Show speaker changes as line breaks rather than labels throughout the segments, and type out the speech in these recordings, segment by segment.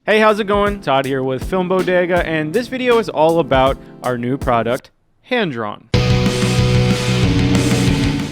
Hey, how's it going? Todd here with Film Bodega, and this video is all about our new product, Hand-Drawn.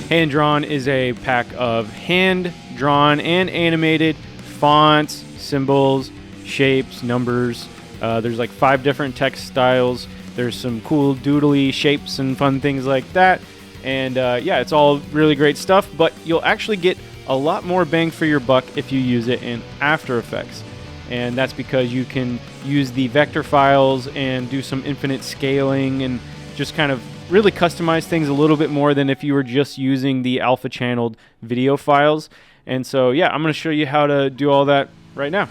Hand-Drawn is a pack of hand-drawn and animated fonts, symbols, shapes, numbers. There's like 5 different text styles. There's some cool doodly shapes and fun things like that. And yeah, it's all really great stuff, but you'll actually get a lot more bang for your buck if you use it in After Effects. And that's because you can use the vector files and do some infinite scaling and just kind of really customize things a little bit more than if you were just using the alpha channeled video files. And so yeah, I'm going to show you how to do all that right now.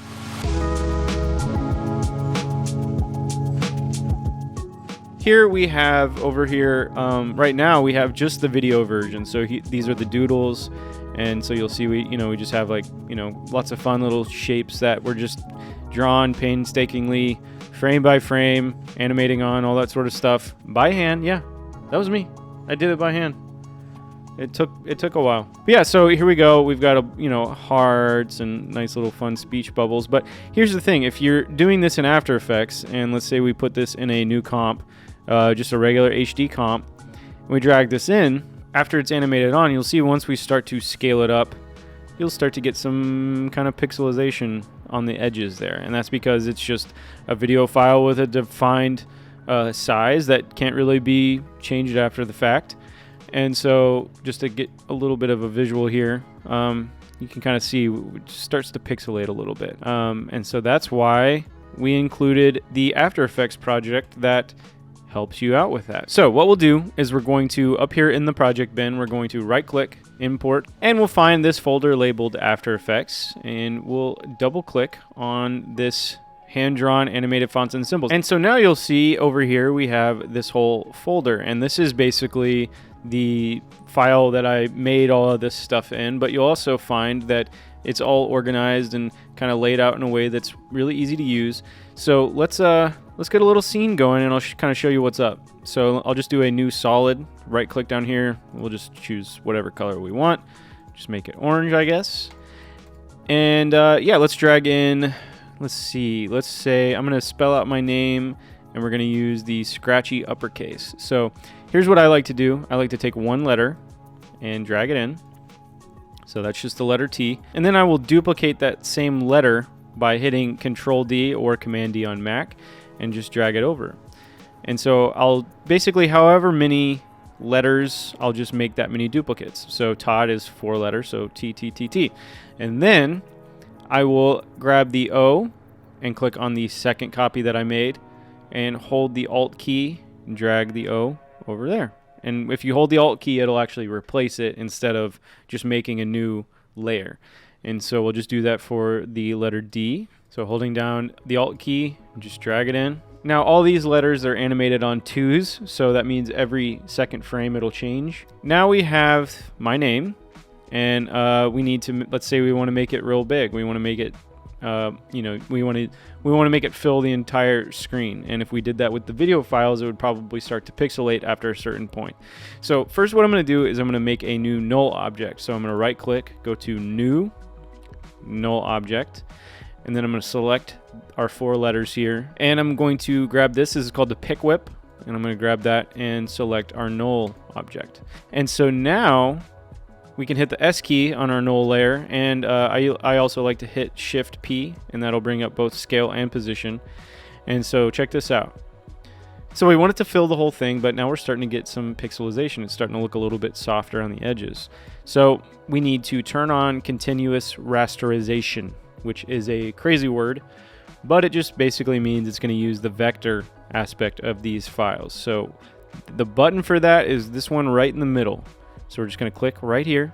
Here we have over here, right now we have just the video version. So these are the doodles. And so you'll see we just have like, lots of fun little shapes that were just drawn painstakingly, frame by frame, animating on, all that sort of stuff by hand. Yeah, that was me. I did it by hand. It took a while. But yeah, so here we go. We've got hearts and nice little fun speech bubbles. But here's the thing: if you're doing this in After Effects, and let's say we put this in a new comp, just a regular HD comp, and we drag this in. After it's animated on, you'll see once we start to scale it up, you'll start to get some kind of pixelization on the edges there. And that's because it's just a video file with a defined size that can't really be changed after the fact. And so just to get a little bit of a visual here, you can kind of see it starts to pixelate a little bit. And so that's why we included the After Effects project that helps you out with that. So what we'll do is we're going to, up here in the project bin, we're going to right click, import, and we'll find this folder labeled After Effects, and we'll double click on this hand-drawn animated fonts and symbols. And so now you'll see over here we have this whole folder, and this is basically the file that I made all of this stuff in, but you'll also find that it's all organized and kind of laid out in a way that's really easy to use. So let's get a little scene going, and I'll kind of show you what's up. So I'll just do a new solid, right click down here. We'll just choose whatever color we want. Just make it orange, I guess. And yeah, let's drag in, let's see, let's say I'm gonna spell out my name, and we're gonna use the scratchy uppercase. So here's what I like to do. I like to take one letter and drag it in. So that's just the letter T. And then I will duplicate that same letter by hitting Control D or Command D on Mac and just drag it over. And so I'll basically, however many letters, I'll just make that many duplicates. So Todd is 4 letters, so T, T, T, T. And then I will grab the O and click on the second copy that I made and hold the Alt key and drag the O over there. And if you hold the Alt key, it'll actually replace it instead of just making a new layer. And so we'll just do that for the letter D. So holding down the Alt key, just drag it in. Now all these letters are animated on 2s, so that means every second frame it'll change. Now we have my name, and we need to, let's say we want to make it real big. We want to make it, we want to make it fill the entire screen. And if we did that with the video files, it would probably start to pixelate after a certain point. So first what I'm going to do is I'm going to make a new null object. So I'm going to right click, go to New, Null Object, and then I'm going to select our 4 letters here, and I'm going to grab this is called the pick whip, and I'm going to grab that and select our null object. And so now we can hit the S key on our null layer, and I also like to hit Shift P, and that'll bring up both scale and position. And so check this out. So we want it to fill the whole thing, but now we're starting to get some pixelization. It's starting to look a little bit softer on the edges. So we need to turn on continuous rasterization, which is a crazy word, but it just basically means it's going to use the vector aspect of these files. So the button for that is this one right in the middle. So we're just going to click right here.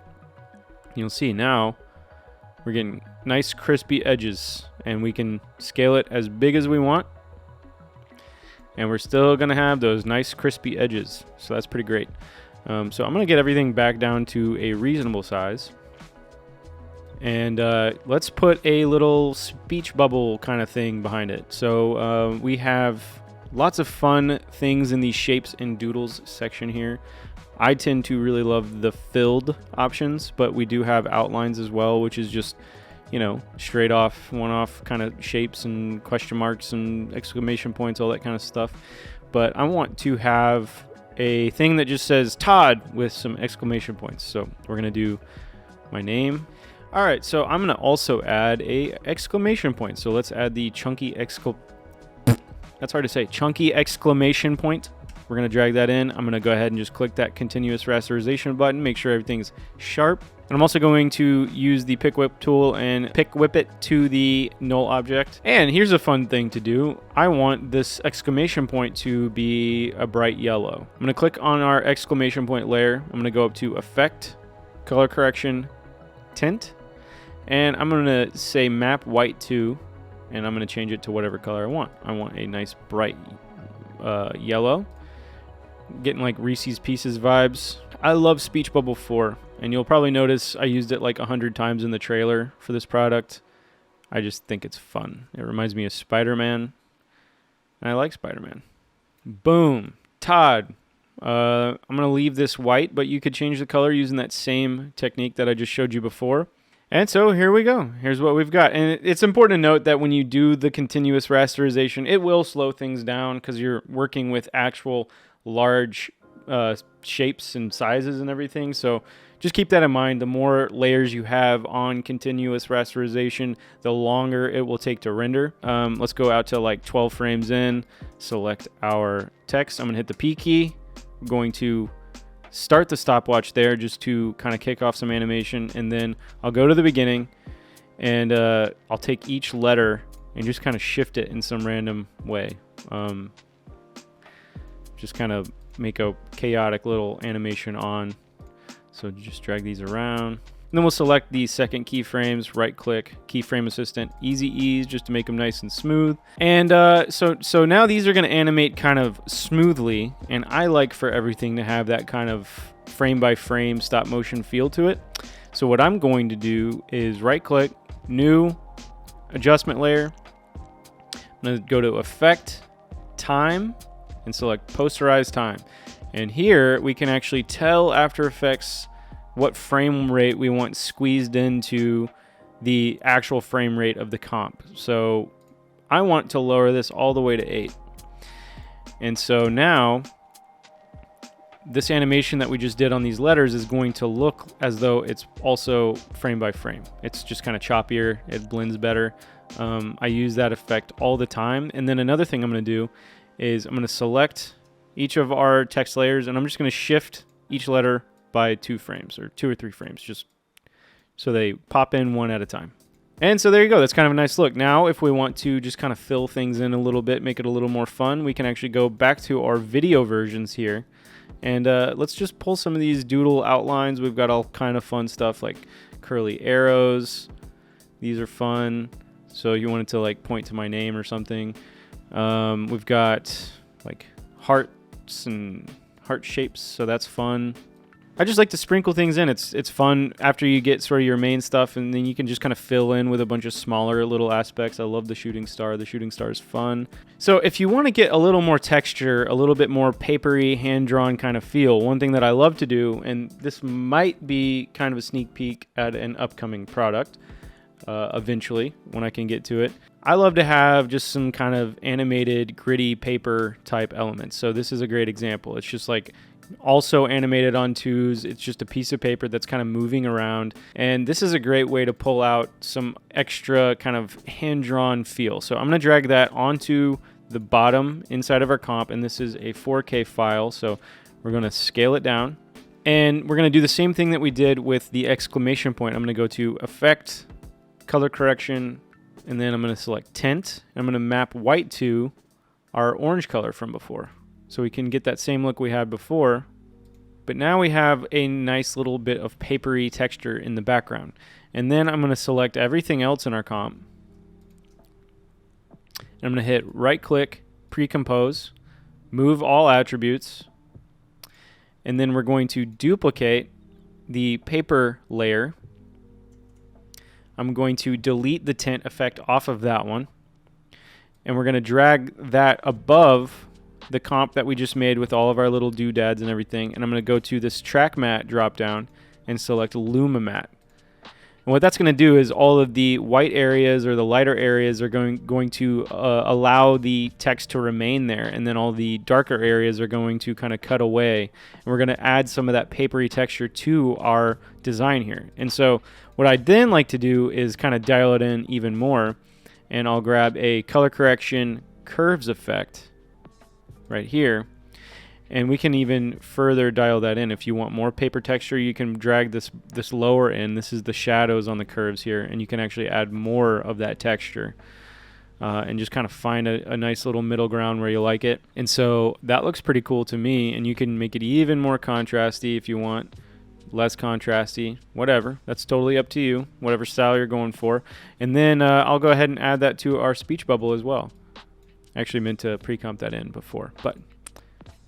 You'll see now we're getting nice crispy edges, and we can scale it as big as we want, and we're still going to have those nice crispy edges. So that's pretty great. So I'm going to get everything back down to a reasonable size. And let's put a little speech bubble kind of thing behind it. So we have lots of fun things in the shapes and doodles section here. I tend to really love the filled options, but we do have outlines as well, which is just you know, straight off, one-off kind of shapes and question marks and exclamation points, all that kind of stuff. But I want to have a thing that just says Todd with some exclamation points. So we're going to do my name. All right, so I'm going to also add a exclamation point. So let's add the chunky that's hard to say. Chunky exclamation point. We're going to drag that in. I'm going to go ahead and just click that continuous rasterization button, make sure everything's sharp. And I'm also going to use the pick whip tool and pick whip it to the null object. And here's a fun thing to do. I want this exclamation point to be a bright yellow. I'm going to click on our exclamation point layer. I'm going to go up to Effect, Color Correction, Tint. And I'm going to say Map White to, and I'm going to change it to whatever color I want. I want a nice bright yellow. Getting like Reese's Pieces vibes. I love Speech Bubble 4, and you'll probably notice I used it like 100 times in the trailer for this product. I just think it's fun. It reminds me of Spider-Man, and I like Spider-Man. Boom. Todd. I'm going to leave this white, but you could change the color using that same technique that I just showed you before. And so here we go. Here's what we've got. And it's important to note that when you do the continuous rasterization, it will slow things down because you're working with actual large shapes and sizes and everything. So just keep that in mind. The more layers you have on continuous rasterization, the longer it will take to render. Let's go out to like 12 frames in, select our text. I'm going to hit the P key. I'm going to start the stopwatch there just to kind of kick off some animation, and then I'll go to the beginning and I'll take each letter and just kind of shift it in some random way. Just kind of make a chaotic little animation on. So just drag these around. And then we'll select the second keyframes, right click, keyframe assistant, easy ease, just to make them nice and smooth. And so now these are going to animate kind of smoothly, and I like for everything to have that kind of frame by frame stop motion feel to it. So what I'm going to do is right click, new, adjustment layer. I'm going to go to Effect, Time, and select Posterize Time. And here we can actually tell After Effects what frame rate we want squeezed into the actual frame rate of the comp. So I want to lower this all the way to 8. And so now this animation that we just did on these letters is going to look as though it's also frame by frame. It's just kind of choppier, it blends better. I use that effect all the time. And then another thing I'm going to do is I'm going to select each of our text layers, and I'm just going to shift each letter by 2 frames or 2 or 3 frames, just so they pop in one at a time. And so there you go. That's kind of a nice look. Now, if we want to just kind of fill things in a little bit, make it a little more fun, we can actually go back to our video versions here. And let's just pull some of these doodle outlines. We've got all kind of fun stuff like curly arrows. These are fun. So you wanted to like point to my name or something. We've got like hearts and heart shapes, so that's fun. I just like to sprinkle things in. It's fun after you get sort of your main stuff, and then you can just kind of fill in with a bunch of smaller little aspects. I love the shooting star. The shooting star is fun. So if you want to get a little more texture, a little bit more papery, hand-drawn kind of feel, one thing that I love to do, and this might be kind of a sneak peek at an upcoming product eventually when I can get to it, I love to have just some kind of animated, gritty paper type elements. So this is a great example. It's just like also animated on 2s. It's just a piece of paper that's kind of moving around. And this is a great way to pull out some extra kind of hand-drawn feel. So I'm going to drag that onto the bottom inside of our comp. And this is a 4K file. So we're going to scale it down. And we're going to do the same thing that we did with the exclamation point. I'm going to go to Effect, Color Correction, and then I'm going to select Tint. I'm going to map white to our orange color from before. So we can get that same look we had before, but now we have a nice little bit of papery texture in the background. And then I'm going to select everything else in our comp. And I'm going to hit right click, pre-compose, move all attributes, and then we're going to duplicate the paper layer. I'm going to delete the tint effect off of that one. And we're going to drag that above the comp that we just made with all of our little doodads and everything. And I'm going to go to this track matte drop down and select Luma Matte. And what that's going to do is all of the white areas or the lighter areas are going to allow the text to remain there, and then all the darker areas are going to kind of cut away. And we're going to add some of that papery texture to our design here. And so what I'd then like to do is kind of dial it in even more, and I'll grab a color correction curves effect right here. And we can even further dial that in. If you want more paper texture, you can drag this lower in. This is the shadows on the curves here, and you can actually add more of that texture and just kind of find a nice little middle ground where you like it. And so that looks pretty cool to me, and you can make it even more contrasty if you want, less contrasty, whatever. That's totally up to you, whatever style you're going for. And then I'll go ahead and add that to our speech bubble as well. I actually meant to pre-comp that in before, but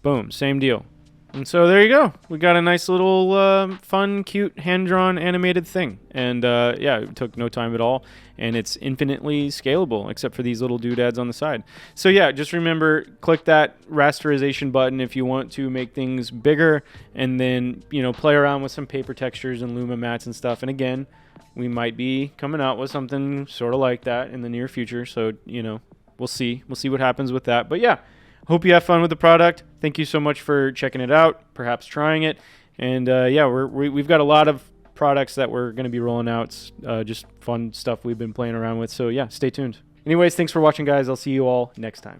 boom, same deal. And so there you go. We got a nice little fun, cute, hand-drawn animated thing. And yeah, it took no time at all. And it's infinitely scalable, except for these little doodads on the side. So yeah, just remember, click that rasterization button if you want to make things bigger. And then, play around with some paper textures and Luma mats and stuff. And again, we might be coming out with something sort of like that in the near future. So, we'll see. We'll see what happens with that. But yeah. Hope you have fun with the product. Thank you so much for checking it out, perhaps trying it. And yeah, we've got a lot of products that we're going to be rolling out. It's just fun stuff we've been playing around with. So yeah, stay tuned. Anyways, thanks for watching, guys. I'll see you all next time.